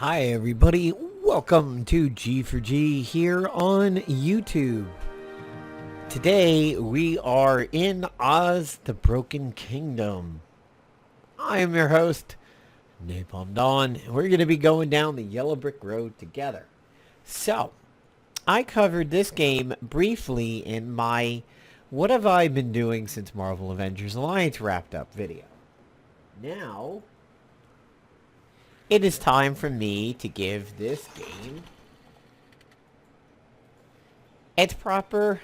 Hi everybody, welcome to G4G here on YouTube. Today we are in Oz, the Broken Kingdom. I am your host, Napalm Dawn, and we're going to be going down the yellow brick road together. So, I covered this game briefly in my What Have I Been Doing Since Marvel Avengers Alliance wrapped up video. Now, it is time for me to give this game its proper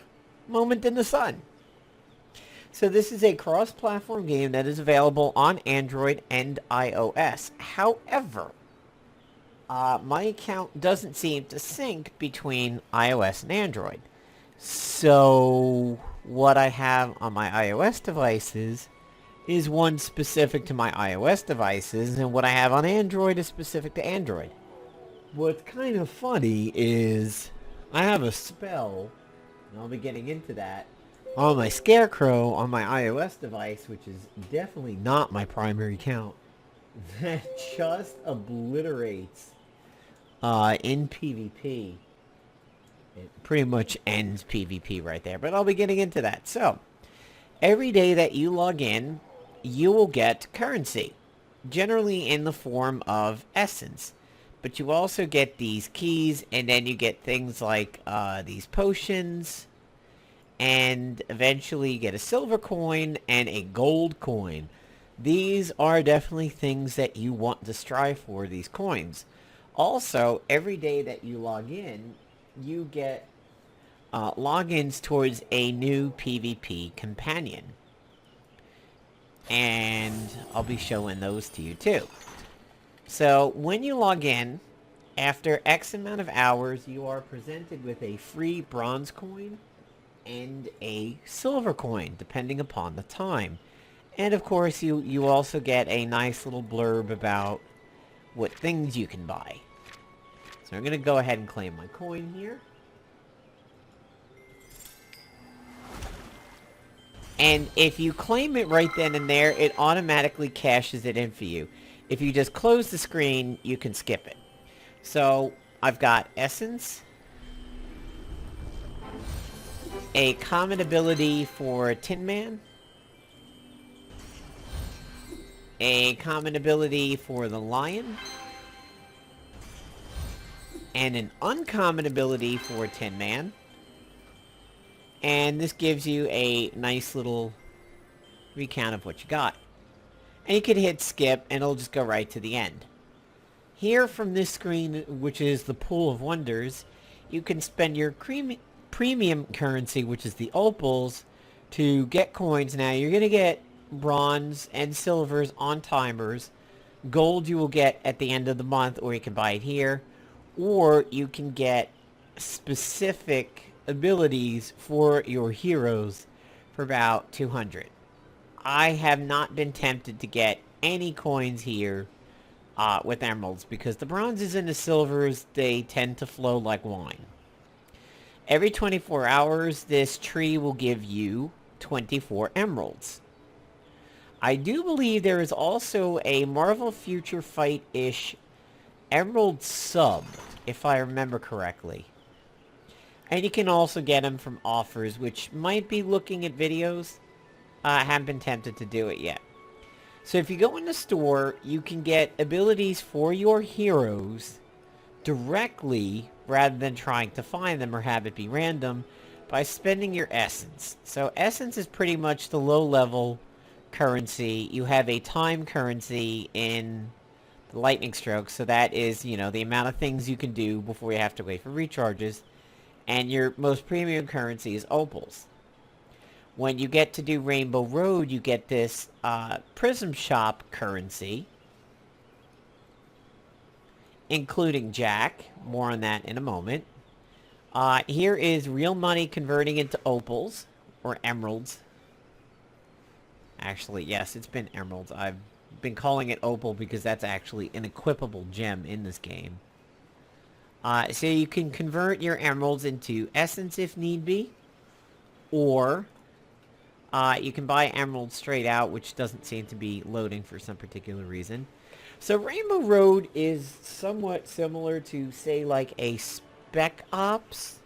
moment in the sun. So this is a cross-platform game that is available on Android and iOS. However, my account doesn't seem to sync between iOS and Android. So what I have on my iOS devices is one specific to my iOS devices, and what I have on Android is specific to Android. What's kind of funny is I have a spell, and I'll be getting into that, on my Scarecrow on my iOS device, which is definitely not my primary account, that just obliterates in PvP. It pretty much ends PvP right there, but I'll be getting into that. So, every day that you log in, you will get currency, generally in the form of essence. But you also get these keys, and then you get things like these potions, and eventually you get a silver coin and a gold coin. These are definitely things that you want to strive for, these coins. Also, every day that you log in, you get logins towards a new PvP companion. And I'll be showing those to you too. So when you log in, after X amount of hours, you are presented with a free bronze coin and a silver coin, depending upon the time. And of course, you also get a nice little blurb about what things you can buy. So I'm going to go ahead and claim my coin here. And if you claim it right then and there, it automatically caches it in for you. If you just close the screen, you can skip it. So, I've got Essence, a common ability for Tin Man, a common ability for the Lion, and an uncommon ability for Tin Man. And this gives you a nice little recount of what you got. And you can hit skip and it'll just go right to the end. Here from this screen, which is the Pool of Wonders, you can spend your premium currency, which is the opals, to get coins. Now you're going to get bronze and silvers on timers. Gold you will get at the end of the month, or you can buy it here. Or you can get specific abilities for your heroes for about 200. I have not been tempted to get any coins here with emeralds, because the bronzes and the silvers, they tend to flow like wine. Every 24 hours, this tree will give you 24 emeralds. I do believe there is also a Marvel Future Fight-ish emerald sub, if I remember correctly. And you can also get them from offers, which might be looking at videos. I haven't been tempted to do it yet. So if you go in the store, you can get abilities for your heroes directly, rather than trying to find them or have it be random, by spending your essence. So essence is pretty much the low-level currency. You have a time currency in the lightning stroke, so that is, the amount of things you can do before you have to wait for recharges. And your most premium currency is opals. When you get to do Rainbow Road, you get this Prism Shop currency, including Jack. More on that in a moment. Here is real money converting into opals, or emeralds. Actually, yes, it's been emeralds. I've been calling it opal because that's actually an equipable gem in this game. So you can convert your emeralds into essence if need be, or you can buy emeralds straight out, which doesn't seem to be loading for some particular reason. So Rainbow Road is somewhat similar to, say, like a Spec Ops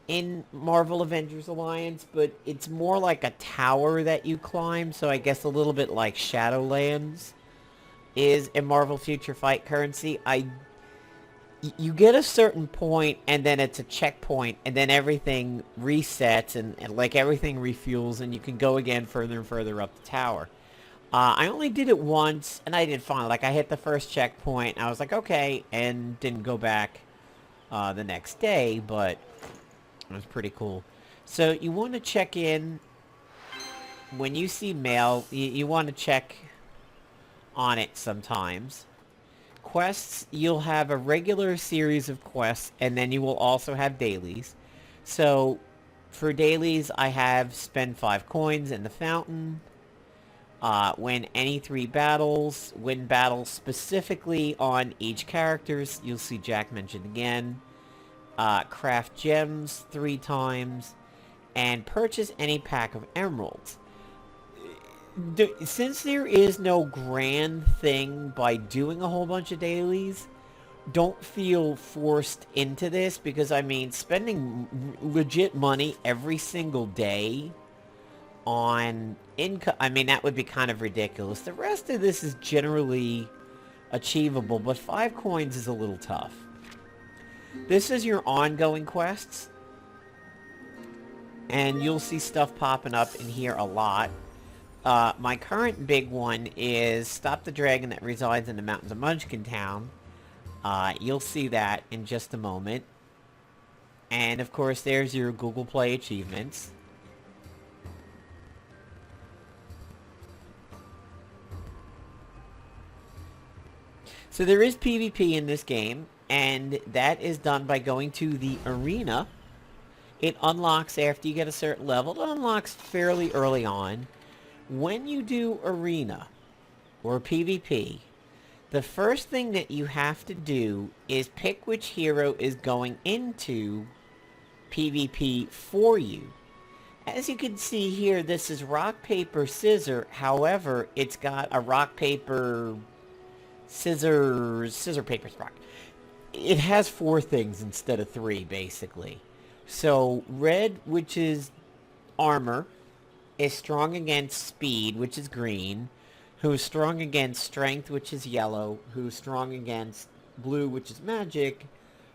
in Marvel Avengers Alliance, but it's more like a tower that you climb, so I guess a little bit like Shadowlands is in Marvel Future Fight currency. You get a certain point, and then it's a checkpoint, and then everything resets, and like everything refuels, and you can go again further and further up the tower. I only did it once, and I did fine. Like, I hit the first checkpoint, and I was like, okay, and didn't go back the next day, but it was pretty cool. So you want to check in when you see mail. You want to check on it sometimes. Quests, you'll have a regular series of quests, and then you will also have dailies. So for dailies, I have spend 5 coins in the fountain. Win any 3 battles. Win battles specifically on each characters. You'll see Jack mentioned again. Craft gems 3 times. And purchase any pack of emeralds. Since there is no grand thing by doing a whole bunch of dailies, don't feel forced into this, because, I mean, spending legit money every single day on income, I mean, that would be kind of ridiculous. The rest of this is generally achievable, but 5 coins is a little tough. This is your ongoing quests, and you'll see stuff popping up in here a lot. My current big one is Stop the Dragon that resides in the mountains of Munchkin Town. You'll see that in just a moment. And of course, there's your Google Play achievements. So there is PvP in this game, and that is done by going to the arena. It unlocks after you get a certain level. It unlocks fairly early on. When you do arena or PvP, the first thing that you have to do is pick which hero is going into PvP for you. As you can see here, this is rock, paper, scissor. However, it's got a rock, paper, scissor, paper, rock. It has 4 things instead of 3, basically. So, red, which is armor, is strong against speed, which is green, who is strong against strength, which is yellow, who is strong against blue, which is magic,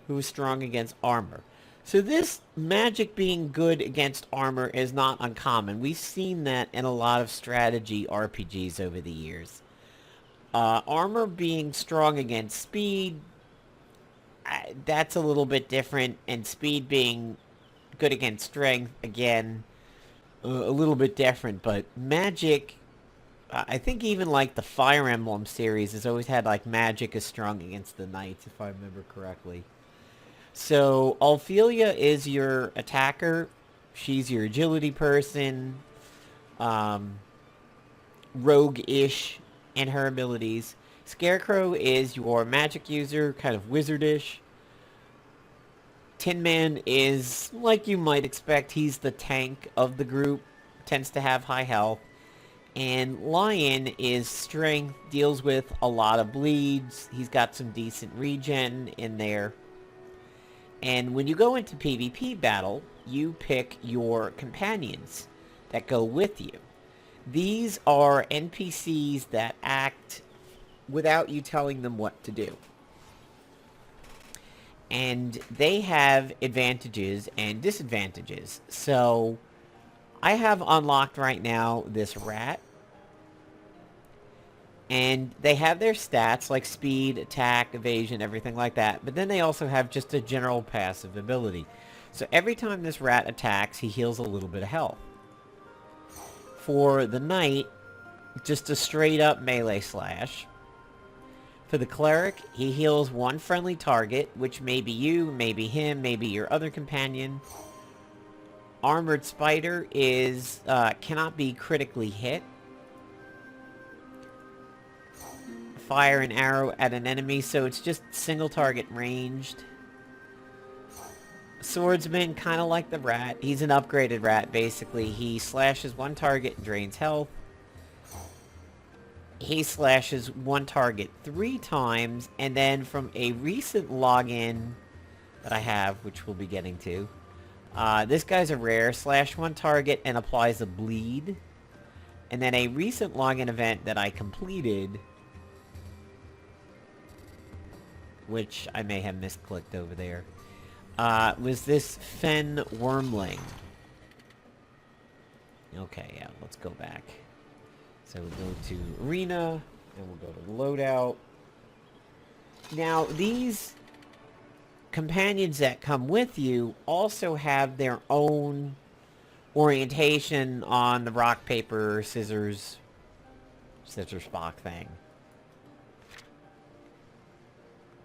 who is strong against armor. So this magic being good against armor is not uncommon. We've seen that in a lot of strategy RPGs over the years. Armor being strong against speed, that's a little bit different, and speed being good against strength, again, a little bit different. But magic, I think even like the Fire Emblem series has always had like magic is strong against the knights, if I remember correctly. So Ophelia is your attacker. She's your agility person, rogue-ish in her abilities. Scarecrow is your magic user, kind of wizardish. Tin Man is, like you might expect, he's the tank of the group, tends to have high health. And Lion is strength, deals with a lot of bleeds. He's got some decent regen in there. And when you go into PvP battle, you pick your companions that go with you. These are NPCs that act without you telling them what to do. And they have advantages and disadvantages. So I have unlocked right now this rat. And they have their stats like speed, attack, evasion, everything like that. But then they also have just a general passive ability. So every time this rat attacks, he heals a little bit of health. For the knight, just a straight up melee slash. For the cleric, he heals one friendly target, which may be you, maybe him, maybe your other companion. Armored Spider is cannot be critically hit. Fire an arrow at an enemy, so it's just single target ranged. Swordsman, kind of like the rat. He's an upgraded rat, basically. He slashes one target and drains health. he slashes one target 3 times, and then from a recent login that I have, which we'll be getting to, this guy's a rare, slash one target and applies a bleed. And then a recent login event that I completed, which I may have misclicked over there, was this Fen Wormling. Okay, yeah, let's go back. So we'll go to Arena, and we'll go to Loadout. Now, these companions that come with you also have their own orientation on the rock, paper, scissors Spock thing.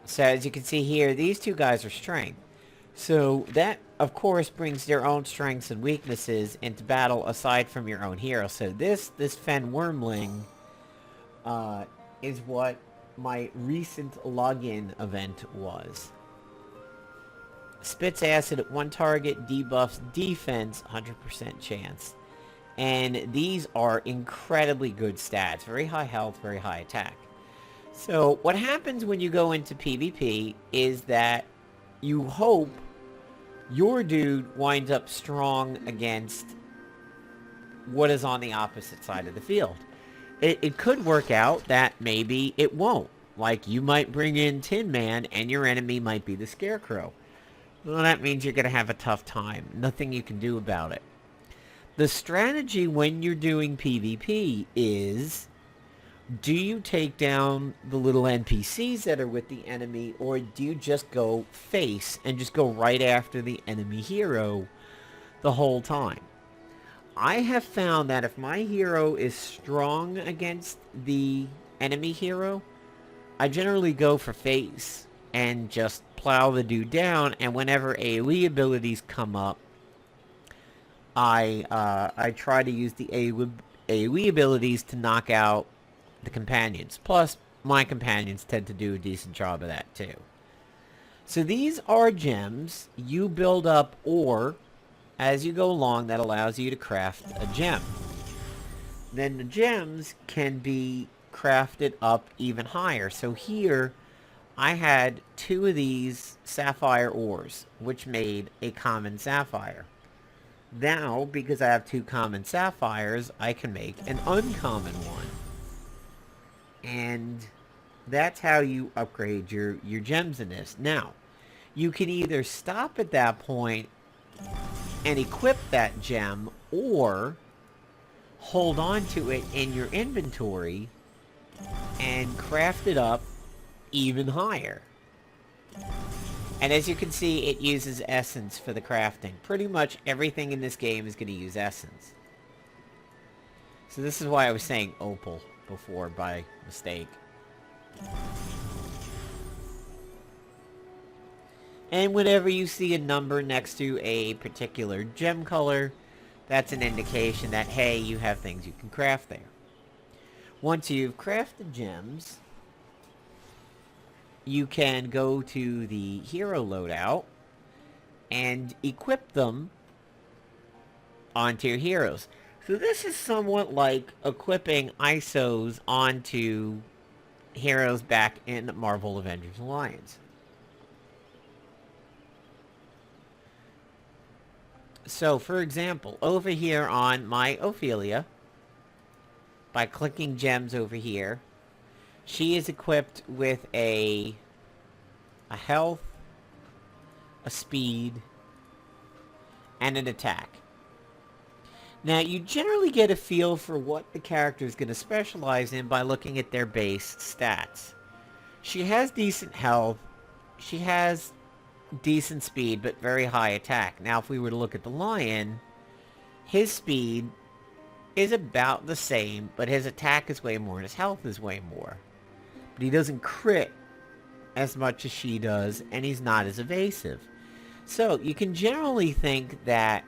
So as you can see here, these two guys are strength. So that, of course, brings their own strengths and weaknesses into battle aside from your own hero. So this Fen Wormling is what my recent login event was. Spits acid at one target, debuffs defense, 100% chance. And these are incredibly good stats. Very high health, very high attack. So what happens when you go into PvP is that you hope your dude winds up strong against what is on the opposite side of the field. It could work out that maybe it won't. Like, you might bring in Tin Man and your enemy might be the Scarecrow. Well, that means you're going to have a tough time. Nothing you can do about it. The strategy when you're doing PvP is, do you take down the little NPCs that are with the enemy, or do you just go face and just go right after the enemy hero the whole time? I have found that if my hero is strong against the enemy hero, I generally go for face and just plow the dude down, and whenever AoE abilities come up, I try to use the AoE abilities to knock out the companions. Plus, my companions tend to do a decent job of that too. So these are gems. You build up ore as you go along that allows you to craft a gem. Then the gems can be crafted up even higher. So here, I had 2 of these sapphire ores, which made a common sapphire. Now, because I have 2 common sapphires, I can make an uncommon one. And that's how you upgrade your gems in this. Now, you can either stop at that point and equip that gem, or hold on to it in your inventory and craft it up even higher. And as you can see, it uses essence for the crafting. Pretty much everything in this game is going to use essence. So this is why I was saying opal before by mistake. And whenever you see a number next to a particular gem color, that's an indication that, hey, you have things you can craft there. Once you've crafted gems, you can go to the hero loadout and equip them onto your heroes. So this is somewhat like equipping ISOs onto heroes back in Marvel Avengers Alliance. So, for example, over here on my Ophelia, by clicking gems over here, she is equipped with a health, a speed, and an attack. Now, you generally get a feel for what the character is going to specialize in by looking at their base stats. She has decent health, she has decent speed, but very high attack. Now, if we were to look at the Lion, his speed is about the same, but his attack is way more and his health is way more. But he doesn't crit as much as she does, and he's not as evasive. So, you can generally think that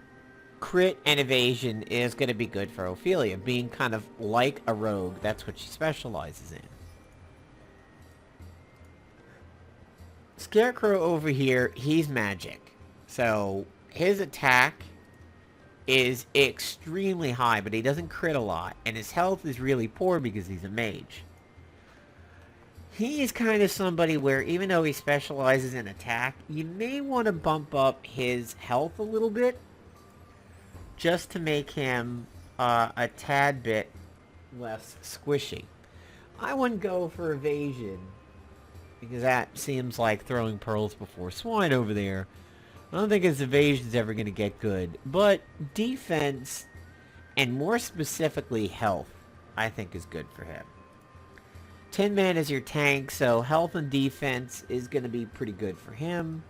crit and evasion is going to be good for Ophelia, being kind of like a rogue. That's what she specializes in. Scarecrow over here, he's magic. So his attack is extremely high, but he doesn't crit a lot, and his health is really poor because he's a mage. He is kind of somebody where, even though he specializes in attack, you may want to bump up his health a little bit, just to make him a tad bit less squishy. I wouldn't go for evasion, because that seems like throwing pearls before swine over there. I don't think his evasion's ever going to get good, but defense, and more specifically health, I think is good for him. Tin Man is your tank, so health and defense is going to be pretty good for him.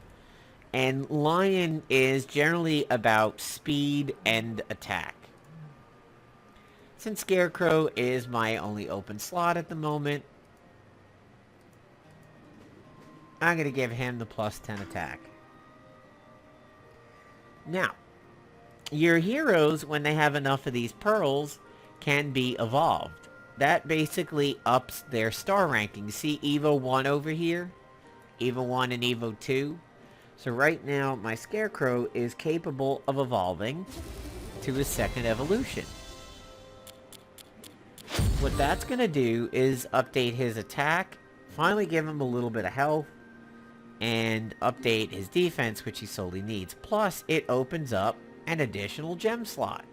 And Lion is generally about speed and attack. Since Scarecrow is my only open slot at the moment, I'm going to give him the plus 10 attack. Now, your heroes, when they have enough of these pearls, can be evolved. That basically ups their star ranking. See Evo 1 over here? Evo 1 and Evo 2? So right now, my Scarecrow is capable of evolving to his second evolution. What that's going to do is update his attack, finally give him a little bit of health, and update his defense, which he solely needs. Plus, it opens up an additional gem slot.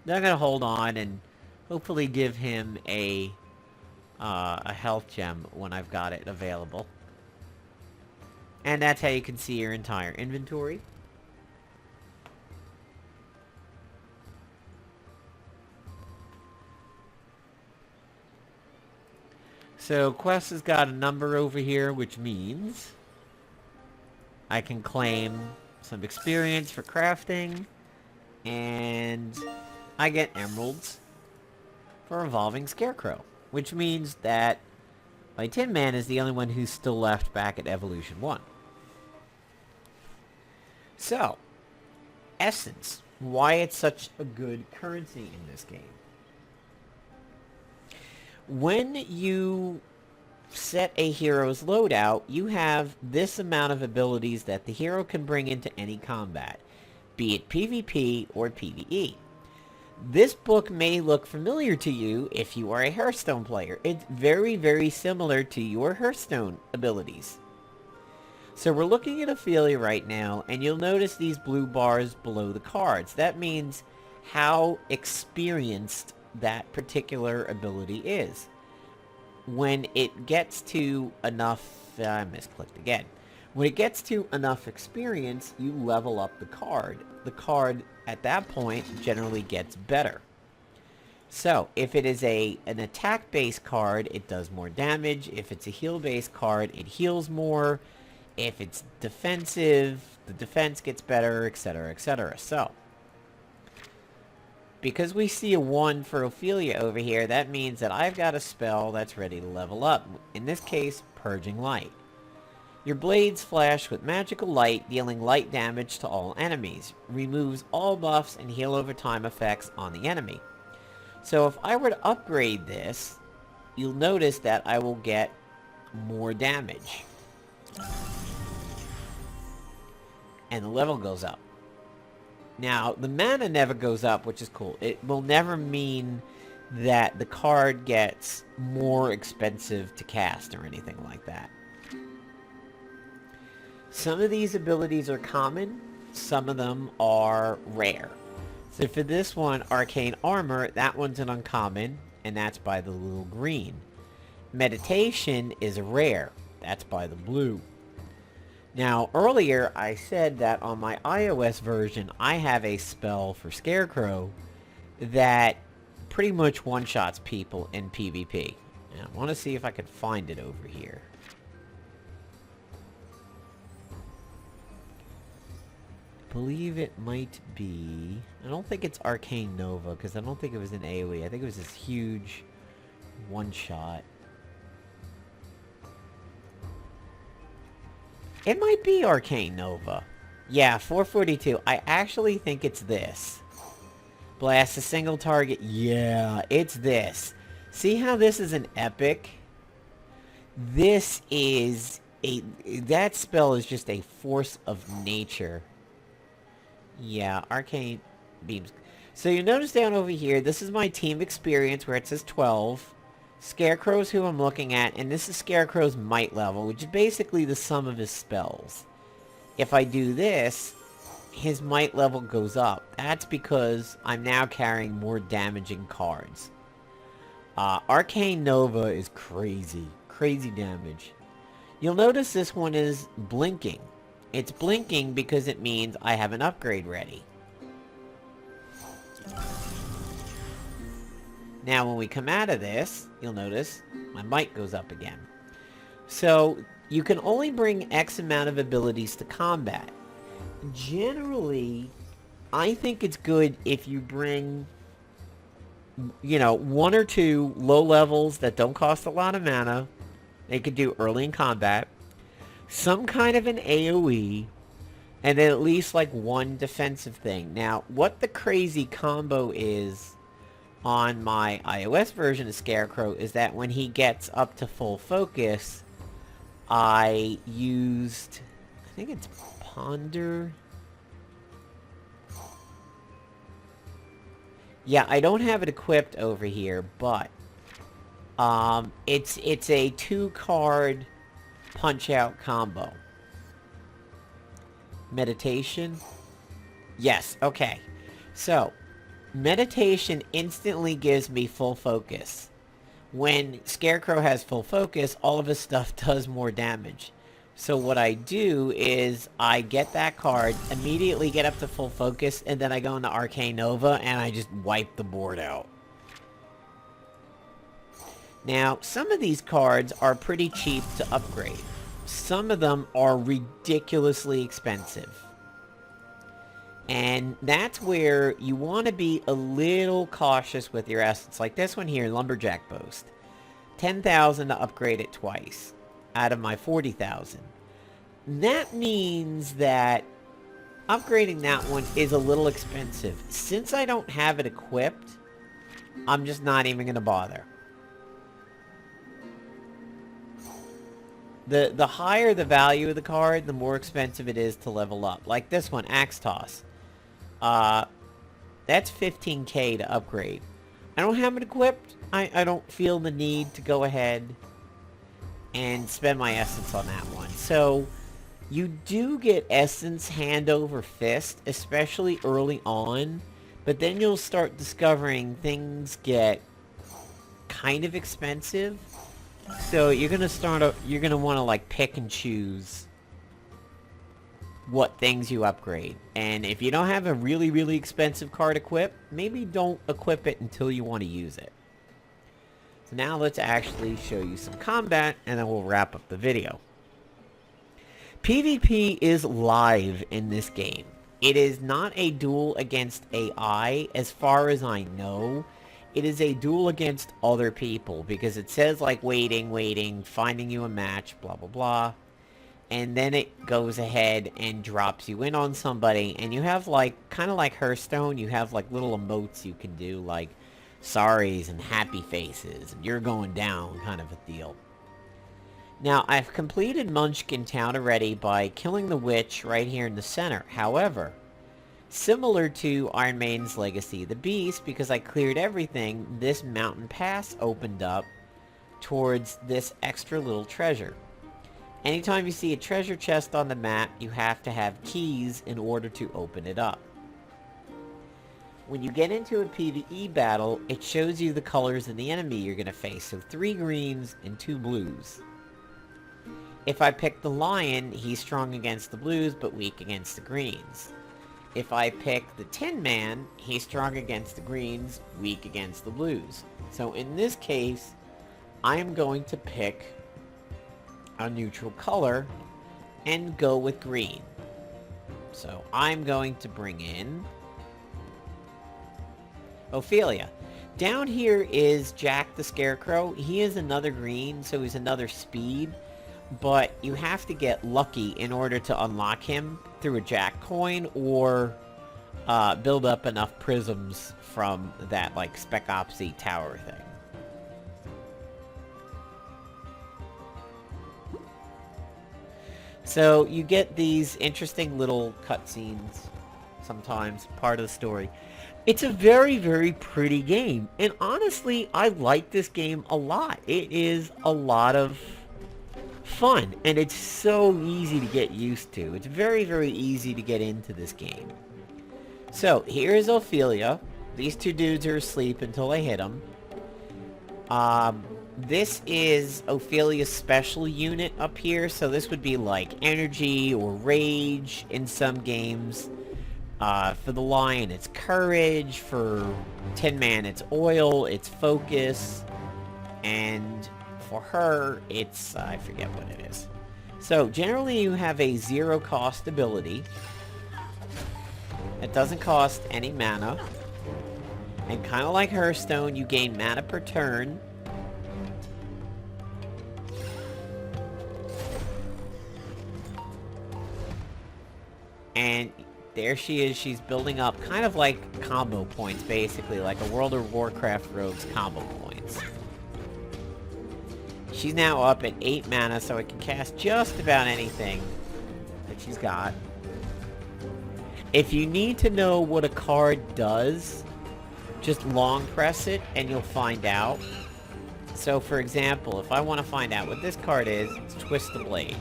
They're going to hold on and hopefully give him a health gem when I've got it available. And that's how you can see your entire inventory. So Quest has got a number over here, which means I can claim some experience for crafting, and I get emeralds for evolving Scarecrow, which means that my Tin Man is the only one who's still left back at Evolution 1. So, Essence, why it's such a good currency in this game. When you set a hero's loadout, you have this amount of abilities that the hero can bring into any combat, be it PvP or PvE. This book may look familiar to you if you are a Hearthstone player. It's very, very similar to your Hearthstone abilities. So we're looking at Ophelia right now, and you'll notice these blue bars below the cards. That means how experienced that particular ability is. When it gets to enough, I misclicked again. When it gets to enough experience, you level up the card. The card at that point generally gets better. So if it is an attack-based card, it does more damage. If it's a heal-based card, it heals more. If it's defensive, the defense gets better, etc., etc. So because we see a 1 for Ophelia over here, that means that I've got a spell that's ready to level up. In this case, Purging Light. Your blades flash with magical light, dealing light damage to all enemies. Removes all buffs and heal over time effects on the enemy. So if I were to upgrade this, you'll notice that I will get more damage. And the level goes up. Now, the mana never goes up, which is cool. It will never mean that the card gets more expensive to cast or anything like that. Some of these abilities are common, some of them are rare. So for this one, Arcane Armor, that one's an uncommon, and that's by the little green. Meditation is a rare, that's by the blue. Now, earlier I said that on my iOS version, I have a spell for Scarecrow that pretty much one-shots people in PvP. And I want to see if I can find it over here. I believe it might be... I don't think it's Arcane Nova, because I don't think it was in AoE. I think it was this huge one-shot. It might be Arcane Nova. Yeah, 442. I actually think it's this. Blast a single target. Yeah, it's this. See how this is an epic? This is That spell is just a force of nature. Yeah, arcane beams. So you notice down over here, this is my team experience where it says 12. Scarecrow's who I'm looking at, and this is Scarecrow's might level, which is basically the sum of his spells. If I do this, his might level goes up. That's because I'm now carrying more damaging cards. Arcane Nova is crazy. Crazy damage. You'll notice this one is blinking. It's blinking because it means I have an upgrade ready. Now when we come out of this, you'll notice my might goes up again. So you can only bring X amount of abilities to combat. Generally, I think it's good if you bring, you know, 1 or 2 low levels that don't cost a lot of mana. They could do early in combat. Some kind of an AoE. And then at least like 1 defensive thing. Now, what the crazy combo is on my iOS version of Scarecrow is that when he gets up to full focus, I used, I think it's Ponder. Yeah, I don't have it equipped over here, but it's a 2-card punch-out combo. Meditation? Yes, okay. So, meditation instantly gives me full focus. When Scarecrow has full focus, all of his stuff does more damage. So what I do is I get that card, immediately get up to full focus, and then I go into Arcane Nova and I just wipe the board out. Now, some of these cards are pretty cheap to upgrade. Some of them are ridiculously expensive. And that's where you want to be a little cautious with your assets. Like this one here, Lumberjack Boast. 10,000 to upgrade it twice out of my 40,000. That means that upgrading that one is a little expensive. Since I don't have it equipped, I'm just not even going to bother. The higher the value of the card, the more expensive it is to level up. Like this one, Axe Toss. That's 15k to upgrade. I don't have it equipped. I don't feel the need to go ahead and spend my essence on that one. So, you do get essence hand over fist, especially early on. But then you'll start discovering things get kind of expensive. So you're gonna want to like pick and choose what things you upgrade. And if you don't have a really, really expensive card equipped, maybe don't equip it until you want to use it. So now let's actually show you some combat, and then we'll wrap up the video. PvP is live in this game. It is not a duel against AI, as far as I know. It is a duel against other people, because it says like waiting, finding you a match, blah blah blah. And then it goes ahead and drops you in on somebody, and you have like, kind of like Hearthstone, you have like little emotes you can do, like sorries and happy faces, and you're going down kind of a deal. Now, I've completed Munchkin Town already by killing the witch right here in the center. However, similar to Iron Maiden's Legacy of the Beast, because I cleared everything, this mountain pass opened up towards this extra little treasure. Anytime you see a treasure chest on the map, you have to have keys in order to open it up. When you get into a PvE battle, it shows you the colors of the enemy you're going to face. So 3 greens and 2 blues. If I pick the lion, he's strong against the blues but weak against the greens. If I pick the Tin Man, he's strong against the greens, weak against the blues. So in this case, I am going to pick a neutral color and go with green. So I'm going to bring in Ophelia. Down here is Jack the Scarecrow. He is another green, so he's another speed. But you have to get lucky in order to unlock him through a Jack coin, or build up enough prisms from that like Spec Opsy tower thing. So you get these interesting little cutscenes sometimes, part of the story. It's a very, very pretty game. And honestly, I like this game a lot. It is a lot of fun. And it's so easy to get used to. It's very, very easy to get into this game. So, here's Ophelia. These two dudes are asleep until I hit them. This is Ophelia's special unit up here. So this would be like energy or rage in some games. For the lion, it's courage. For Tin Man, it's oil, it's focus. And for her, it's, I forget what it is. So, generally you have a zero cost ability. It doesn't cost any mana. And kind of like Hearthstone, you gain mana per turn. And there she is, she's building up kind of like combo points, basically, like a World of Warcraft rogue's combo points. She's now up at 8 mana, so I can cast just about anything that she's got. If you need to know what a card does, just long press it and you'll find out. So for example, if I want to find out what this card is, it's Twist the Blade.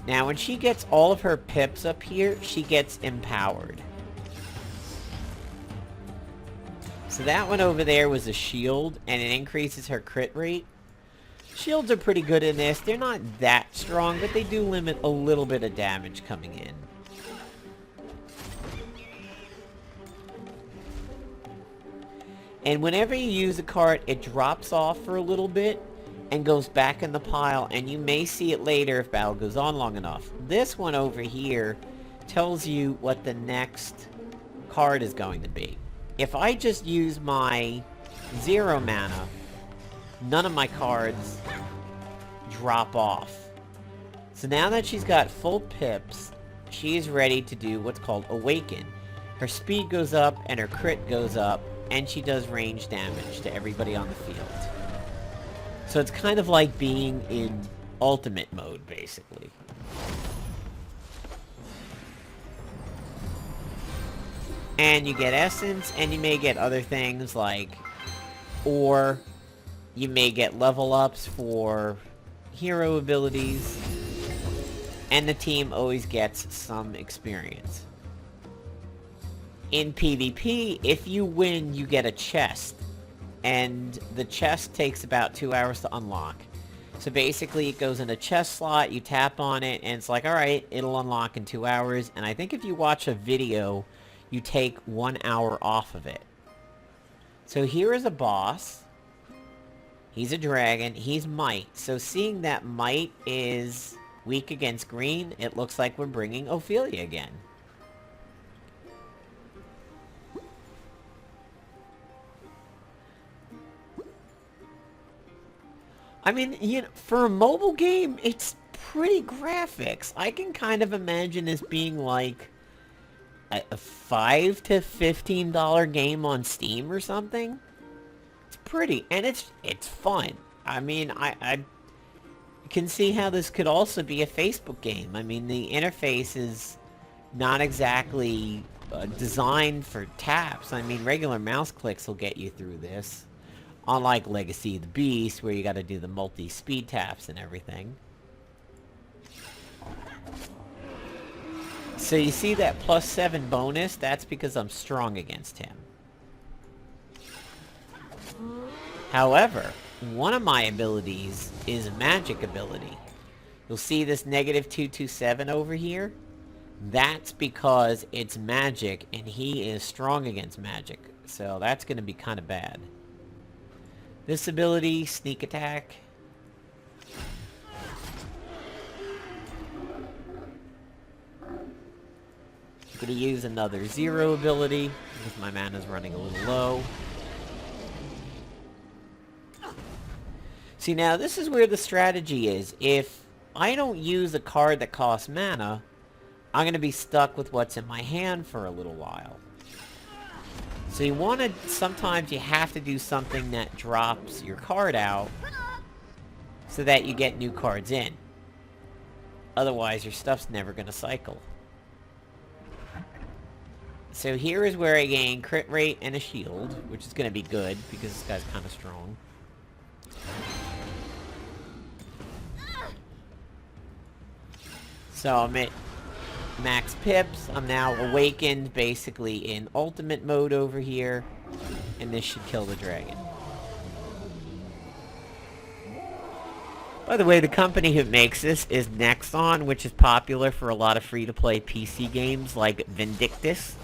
Now when she gets all of her pips up here, she gets empowered. So that one over there was a shield, and it increases her crit rate. Shields are pretty good in this. They're not that strong, but they do limit a little bit of damage coming in. And whenever you use a card, it drops off for a little bit and goes back in the pile, and you may see it later if battle goes on long enough. This one over here tells you what the next card is going to be. If I just use my 0 mana, none of my cards drop off. So now that she's got full pips, she's ready to do what's called Awaken. Her speed goes up and her crit goes up, and she does range damage to everybody on the field. So it's kind of like being in ultimate mode, basically. And you get essence, and you may get other things like, or you may get level ups for hero abilities, and the team always gets some experience. In PvP, if you win, you get a chest, and the chest takes about 2 hours to unlock. So basically, it goes in a chest slot, you tap on it, and it's like, alright, it'll unlock in 2 hours, and I think if you watch a video, you take 1 hour off of it. So here is a boss. He's a dragon. He's Might. So seeing that Might is weak against green, it looks like we're bringing Ophelia again. I mean, you know, for a mobile game, it's pretty graphics. I can kind of imagine this being like a $5 to $15 game on Steam or something. It's pretty, and it's fun. I mean, I can see how this could also be a Facebook game. I mean, the interface is not exactly designed for taps. I mean, regular mouse clicks will get you through this. Unlike Legacy of the Beast, where you gotta do the multi-speed taps and everything. So you see that +7 bonus? That's because I'm strong against him. However, one of my abilities is a magic ability. You'll see this -227 over here. That's because it's magic, and he is strong against magic. So that's gonna be kind of bad. This ability, sneak attack. I'm going to use another 0 ability, because my mana's running a little low. See, now this is where the strategy is. If I don't use a card that costs mana, I'm going to be stuck with what's in my hand for a little while. So you want to, sometimes you have to do something that drops your card out so that you get new cards in. Otherwise, your stuff's never going to cycle. So here is where I gain crit rate and a shield, which is going to be good because this guy's kind of strong. So I'm at max pips. I'm now awakened basically in ultimate mode over here. And this should kill the dragon. By the way, the company who makes this is Nexon, which is popular for a lot of free-to-play PC games like Vindictus.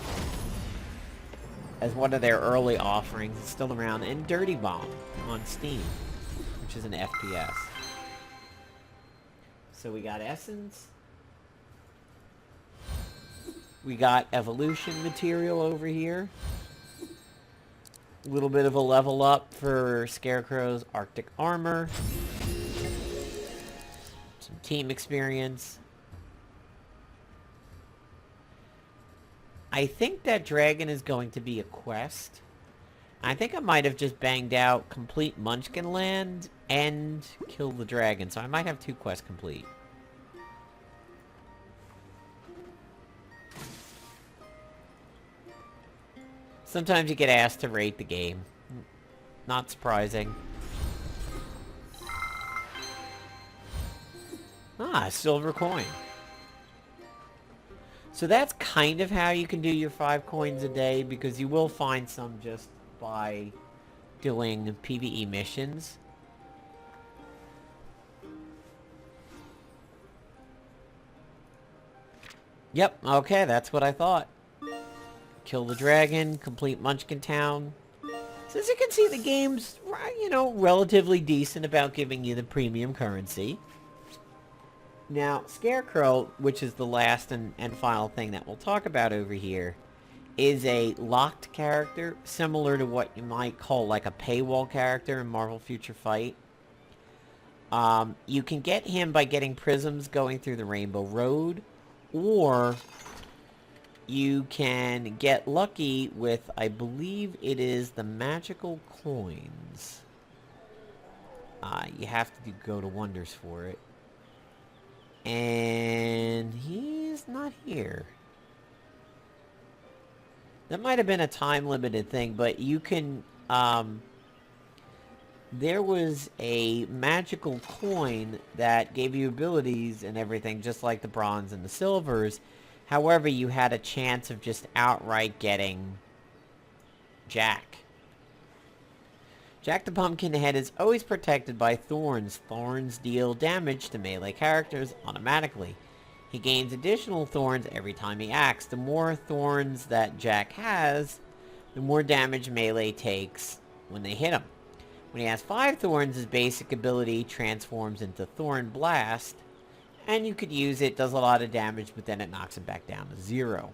As one of their early offerings. It's still around. And Dirty Bomb on Steam, which is an FPS. So we got Essence. We got evolution material over here. A little bit of a level up for Scarecrow's Arctic armor. Some team experience. I think that dragon is going to be a quest. I think I might have just banged out complete Munchkin Land and kill the dragon. So I might have 2 quests complete. Sometimes you get asked to rate the game. Not surprising. Ah, silver coin. So that's kind of how you can do your 5 coins a day, because you will find some just by doing PvE missions. Yep, okay, that's what I thought. Kill the dragon, complete Munchkin Town. So as you can see, the game's, you know, relatively decent about giving you the premium currency. Now, Scarecrow, which is the last and final thing that we'll talk about over here, is a locked character, similar to what you might call like a paywall character in Marvel Future Fight. You can get him by getting prisms going through the Rainbow Road, or you can get lucky with, I believe it is the magical coins. You have to go to Wonders for it. And he's not here. That might have been a time-limited thing, but you can, there was a magical coin that gave you abilities and everything, just like the bronze and the silvers. However, you had a chance of just outright getting Jack. Jack the Pumpkinhead is always protected by thorns. Thorns deal damage to melee characters automatically. He gains additional thorns every time he acts. The more thorns that Jack has, the more damage melee takes when they hit him. When he has 5 thorns, his basic ability transforms into Thorn Blast, and you could use it, does a lot of damage, but then it knocks him back down to 0.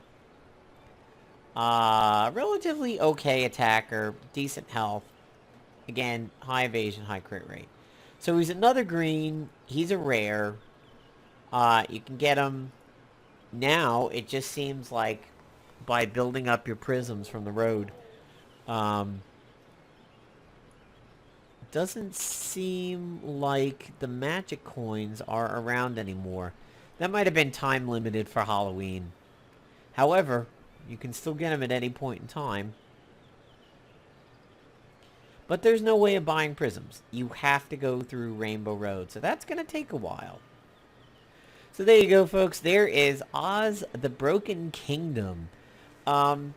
Relatively okay attacker, decent health. Again, high evasion, high crit rate. So he's another green. He's a rare. You can get him now. It just seems like by building up your prisms from the road. Doesn't seem like the magic coins are around anymore. That might have been time limited for Halloween. However, you can still get them at any point in time. But there's no way of buying prisms. You have to go through Rainbow Road. So that's going to take a while. So there you go, folks. There is Oz the Broken Kingdom. To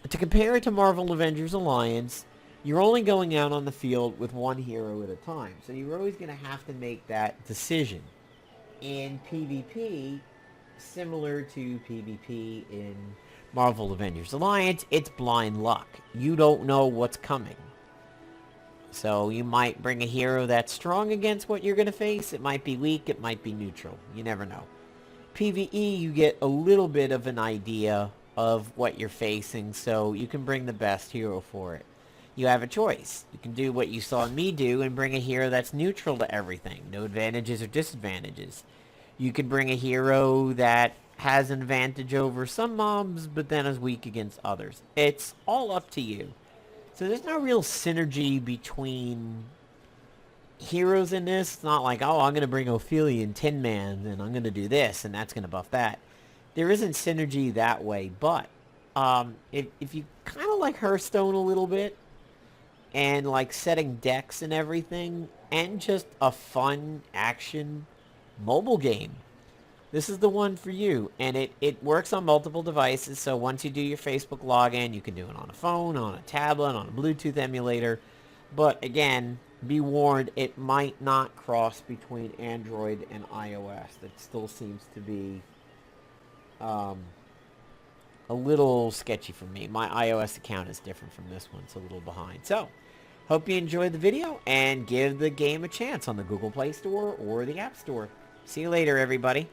compare it to Marvel Avengers Alliance, you're only going out on the field with one hero at a time. So you're always going to have to make that decision. In PvP, similar to PvP in Marvel Avengers Alliance, it's blind luck. You don't know what's coming. So you might bring a hero that's strong against what you're going to face. It might be weak, it might be neutral. You never know. PvE, you get a little bit of an idea of what you're facing, so you can bring the best hero for it. You have a choice. You can do what you saw me do and bring a hero that's neutral to everything. No advantages or disadvantages. You could bring a hero that has an advantage over some mobs, but then is weak against others. It's all up to you. So there's no real synergy between heroes in this. It's not like, oh, I'm going to bring Ophelia and Tin Man, and I'm going to do this, and that's going to buff that. There isn't synergy that way, but if you kind of like Hearthstone a little bit, and like setting decks and everything, and just a fun action mobile game, this is the one for you. And it works on multiple devices, so once you do your Facebook login, you can do it on a phone, on a tablet, on a Bluetooth emulator. But again, be warned, it might not cross between Android and iOS. That still seems to be a little sketchy for me. My iOS account is different from this one. It's a little behind. So, hope you enjoyed the video, and give the game a chance on the Google Play Store or the App Store. See you later, everybody.